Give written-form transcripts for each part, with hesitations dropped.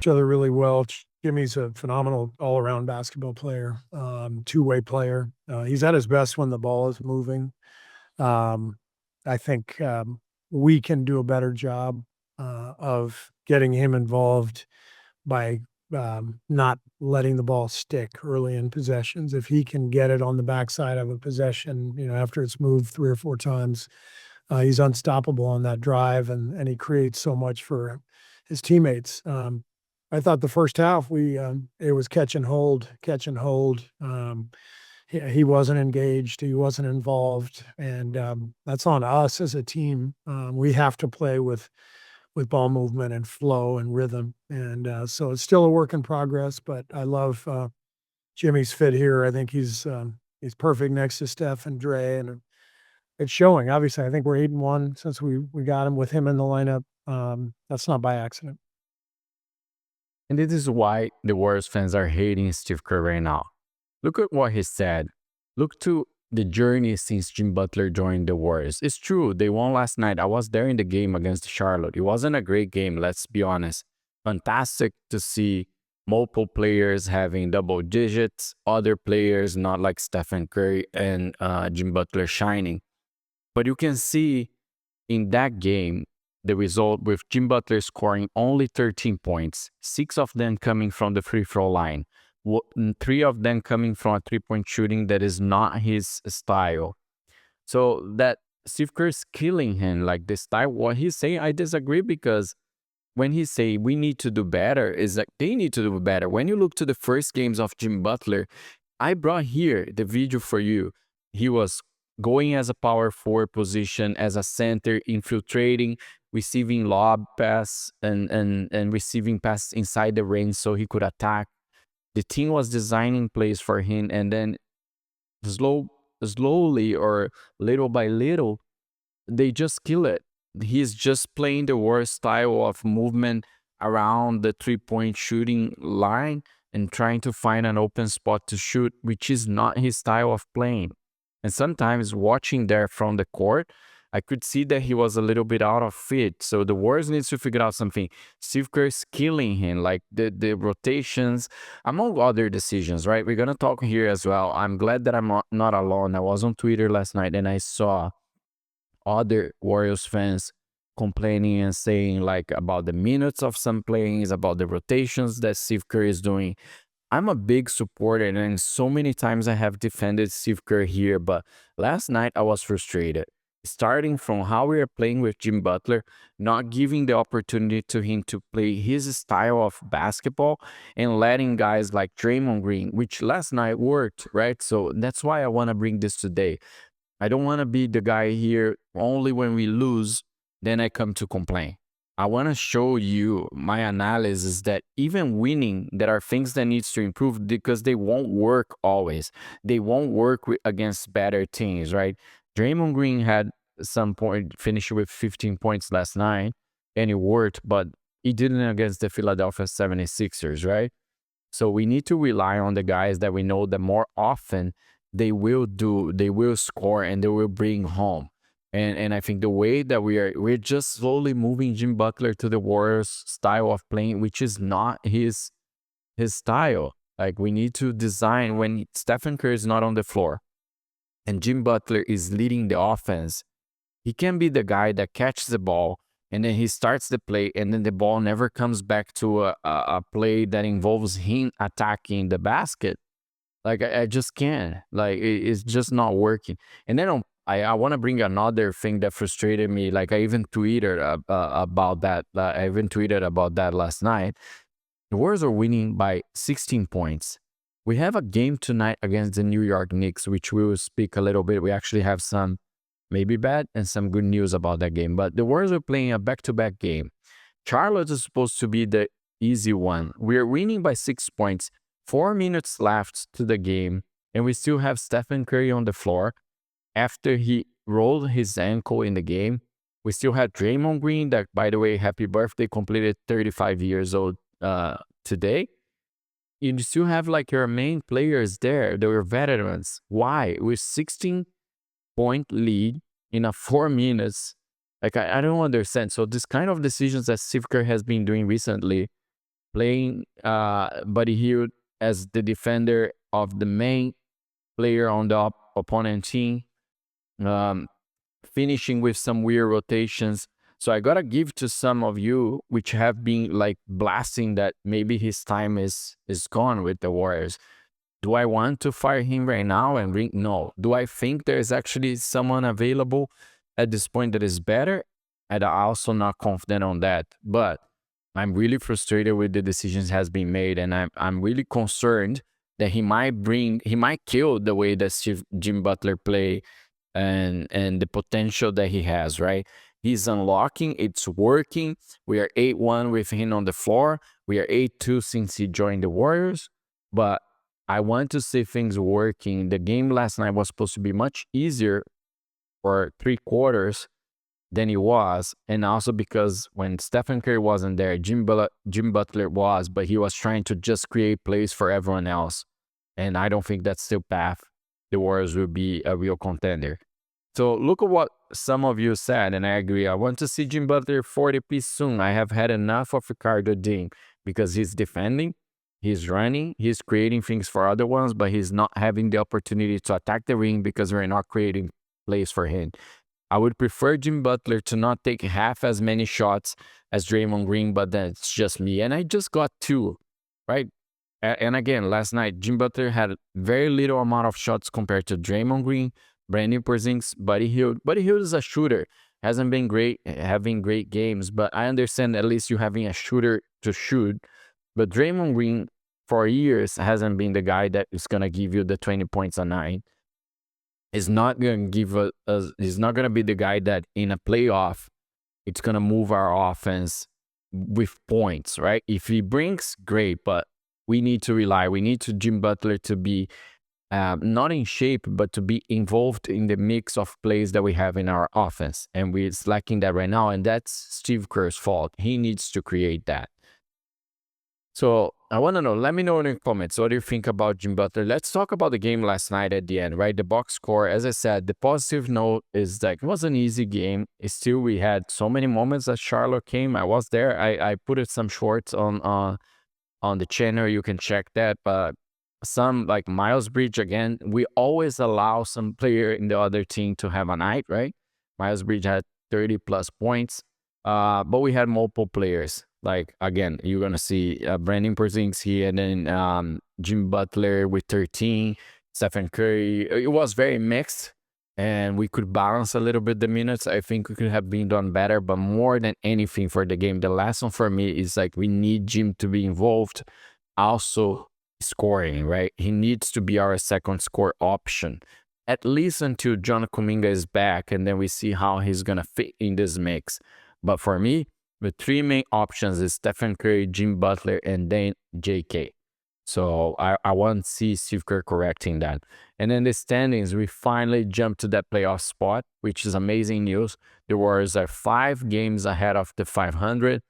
other really well. Jimmy's a phenomenal all-around basketball player, two-way player. He's at his best when the ball is moving. Um, I think we can do a better job of getting him involved by not letting the ball stick early in possessions. If he can get it on the backside of a possession, after it's moved 3 or 4 times, he's unstoppable on that drive, and he creates so much for his teammates. I thought the first half it was catch and hold, catch and hold. He wasn't engaged, he wasn't involved, and that's on us as a team. We have to play with ball movement and flow and rhythm, and so it's still a work in progress. But I love Jimmy's fit here. I think he's perfect next to Steph and Dre, and it's showing. Obviously, I think we're 8-1 since we got him with him in the lineup. That's not by accident. And this is why the Warriors fans are hating Steve Kerr right now. Look at what he said. Look to the journey since Jimmy Butler joined the Warriors. It's true, they won last night. I was there in the game against Charlotte. It wasn't a great game, let's be honest. Fantastic to see multiple players having double digits, other players not like Stephen Curry and Jimmy Butler shining. But you can see in that game, the result with Jimmy Butler scoring only 13 points, 6 of them coming from the free throw line, 3 of them coming from a three-point shooting that is not his style. So that Steve Kerr is killing him, like the style. What he's saying, I disagree, because when he say we need to do better, is like they need to do better. When you look to the first games of Jimmy Butler, I brought here the video for you. He was going as a power forward position, as a center, infiltrating, receiving lob pass and receiving pass inside the range so he could attack. The team was designing plays for him, and then slowly or little by little, they just kill it. He's just playing the worst style of movement around the three-point shooting line and trying to find an open spot to shoot, which is not his style of playing. And sometimes watching there from the court, I could see that he was a little bit out of fit. So the Warriors needs to figure out something. Steve Kerr is killing him, like the rotations, among other decisions, right? We're going to talk here as well. I'm glad that I'm not alone. I was on Twitter last night and I saw other Warriors fans complaining and saying like about the minutes of some plays, about the rotations that Steve Kerr is doing. I'm a big supporter, and so many times I have defended Steve Kerr here, but last night I was frustrated. Starting from how we are playing with Jimmy Butler, not giving the opportunity to him to play his style of basketball, and letting guys like Draymond Green, which last night worked, right? So that's why I want to bring this today. I don't want to be the guy here only when we lose, then I come to complain. I want to show you my analysis that even winning, there are things that needs to improve because they won't work always. They won't work against better teams, right? Draymond Green had some point, finished with 15 points last night, and it worked, but he didn't against the Philadelphia 76ers, right? So we need to rely on the guys that we know that more often they will score and they will bring home. And I think the way that we're just slowly moving Jim Butler to the Warriors style of playing, which is not his style. Like we need to design when Stephen Curry is not on the floor and Jim Butler is leading the offense, he can be the guy that catches the ball and then he starts the play and then the ball never comes back to a play that involves him attacking the basket. Like I just can't. Like it's just not working. And then I want to bring another thing that frustrated me. Like I even tweeted about that. I even tweeted about that last night. The Warriors are winning by 16 points. We have a game tonight against the New York Knicks, which we will speak a little bit. We actually have some maybe bad and some good news about that game. But the Warriors are playing a back-to-back game. Charlotte is supposed to be the easy one. We're winning by 6 points. 4 minutes left to the game, and we still have Stephen Curry on the floor. After he rolled his ankle in the game, we still had Draymond Green, that, by the way, happy birthday, completed 35 years old today. You still have like your main players there. They were veterans. Why? With 16-point lead in a 4 minutes. Like, I don't understand. So this kind of decisions that Steve Kerr has been doing recently, playing Buddy Hield as the defender of the main player on the opponent team, um, finishing with some weird rotations. So I gotta give to some of you which have been like blasting that maybe his time is gone with the Warriors. Do I want to fire him right now and bring? No. Do I think there's actually someone available at this point that is better? And I'm also not confident on that. But I'm really frustrated with the decisions has been made, and I'm really concerned that he might kill the way that Jim Butler play and the potential that he has, right? He's unlocking, it's working. We are 8-1 with him on the floor. We are 8-2 since he joined the Warriors. But I want to see things working. The game last night was supposed to be much easier for 3 quarters than it was. And also because when Stephen Curry wasn't there, Jim Butler was, but he was trying to just create plays for everyone else. And I don't think that's the path the Warriors will be a real contender. So look at what some of you said, and I agree. I want to see Jim Butler 40-piece soon. I have had enough of Ricardo Dean because he's defending, he's running, he's creating things for other ones, but he's not having the opportunity to attack the ring because we're not creating plays for him. I would prefer Jim Butler to not take half as many shots as Draymond Green, but that's just me. And I just got 2, right? And again, last night, Jim Butler had very little amount of shots compared to Draymond Green, Brandon Porzingis, Buddy Hield. Buddy Hield is a shooter. Hasn't been great, having great games, but I understand at least you having a shooter to shoot. But Draymond Green, for years, hasn't been the guy that is going to give you the 20 points a night. Is not going to give us, he's not going to be the guy that in a playoff, it's going to move our offense with points, right? If he brings, great, but we need to Jim Butler to be not in shape, but to be involved in the mix of plays that we have in our offense. And we're lacking that right now. And that's Steve Kerr's fault. He needs to create that. So I want to know, let me know in the comments, what do you think about Jim Butler? Let's talk about the game last night at the end, right? The box score, as I said, the positive note is that it was an easy game. It's still, we had so many moments that Charlotte came. I was there. I put it some shorts on the channel. You can check that. But some like Miles Bridge, again, we always allow some player in the other team to have a night, right? Miles Bridge had 30 plus points. But we had multiple players. Like, again, you're going to see Brandon Porzingis here, and then Jim Butler with 13, Stephen Curry. It was very mixed, and we could balance a little bit the minutes. I think we could have been done better, but more than anything for the game, the lesson for me is like we need Jim to be involved. Also, scoring, right? He needs to be our second score option, at least until John Kuminga is back, and then we see how he's going to fit in this mix. But for me, the 3 main options is Stephen Curry, Jim Butler, and then JK. So I want to see Steve Kerr correcting that. And then the standings, we finally jumped to that playoff spot, which is amazing news. The Warriors are 5 games ahead of the 500.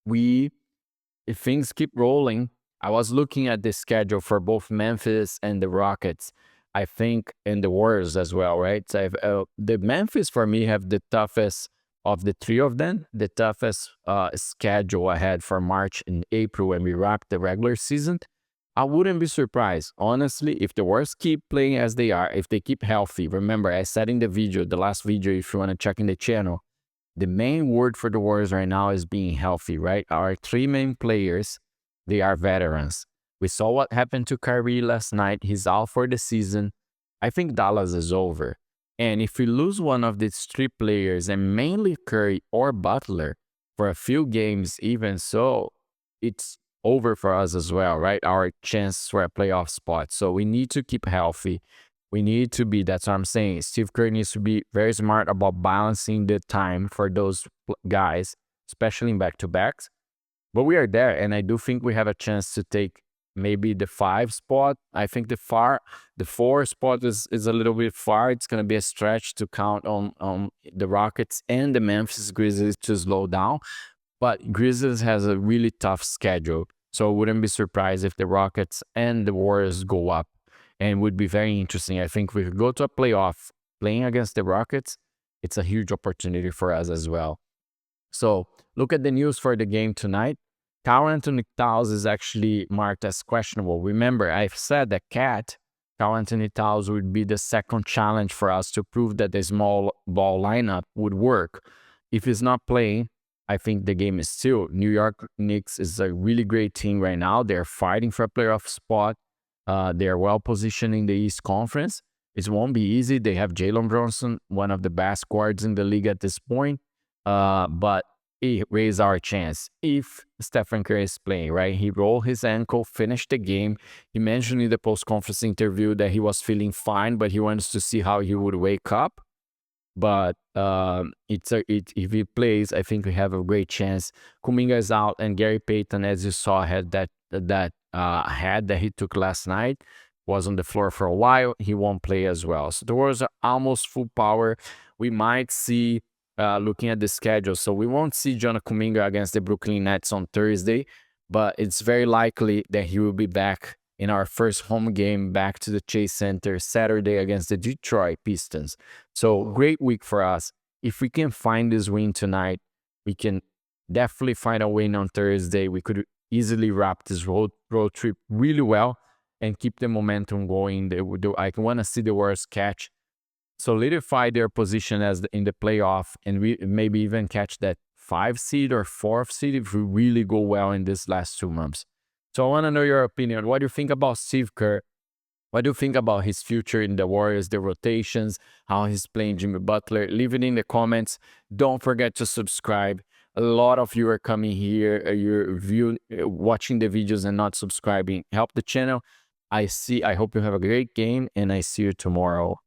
If things keep rolling, I was looking at the schedule for both Memphis and the Rockets, I think, and the Warriors as well, right? So the Memphis, for me, have the toughest of the 3 of them, the toughest schedule ahead for March and April when we wrap the regular season. I wouldn't be surprised, honestly, if the Warriors keep playing as they are, if they keep healthy. Remember, I said in the video, the last video, if you want to check in the channel, the main word for the Warriors right now is being healthy, right? Our 3 main players, they are veterans. We saw what happened to Kyrie last night. He's out for the season. I think Dallas is over. And if we lose one of these 3 players, and mainly Curry or Butler, for a few games even so, it's over for us as well, right? Our chance for a playoff spot. So we need to keep healthy. We need to be, that's what I'm saying. Steve Kerr needs to be very smart about balancing the time for those guys, especially in back-to-backs. But we are there, and I do think we have a chance to take maybe the 5 spot. I think the 4 spot is a little bit far. It's going to be a stretch to count on the Rockets and the Memphis Grizzlies to slow down. But Grizzlies has a really tough schedule. So I wouldn't be surprised if the Rockets and the Warriors go up. And it would be very interesting. I think if we could go to a playoff playing against the Rockets, it's a huge opportunity for us as well. So look at the news for the game tonight. Karl Anthony Towns is actually marked as questionable. Remember, I've said that Karl Anthony Towns would be the second challenge for us to prove that the small ball lineup would work. If he's not playing, I think the game is still. New York Knicks is a really great team right now. They're fighting for a playoff spot. They're well positioned in the East Conference. It won't be easy. They have Jalen Brunson, one of the best guards in the league at this point. But it raised our chance if Stephen Kerr is playing, right? He rolled his ankle, finished the game. He mentioned in the post-conference interview that he was feeling fine, but he wants to see how he would wake up. But if he plays, I think we have a great chance. Kuminga is out, and Gary Payton, as you saw, had that head that he took last night, was on the floor for a while. He won't play as well. So the Warriors are almost full power. We might see, looking at the schedule, so we won't see Jonathan Kuminga against the Brooklyn Nets on Thursday, but it's very likely that he will be back in our first home game back to the Chase Center Saturday against the Detroit Pistons. So great week for us. If we can find this win tonight, we can definitely find a win on Thursday. We could easily wrap this road trip really well and keep the momentum going. I want to see the Warriors solidify their position as in the playoff, and we maybe even catch that 5 seed or 4th seed if we really go well in these last 2 months. So I want to know your opinion. What do you think about Steve Kerr? What do you think about his future in the Warriors, the rotations, how he's playing Jimmy Butler? Leave it in the comments. Don't forget to subscribe. A lot of you are coming here, you're watching the videos and not subscribing. Help the channel. I hope you have a great game, and I see you tomorrow.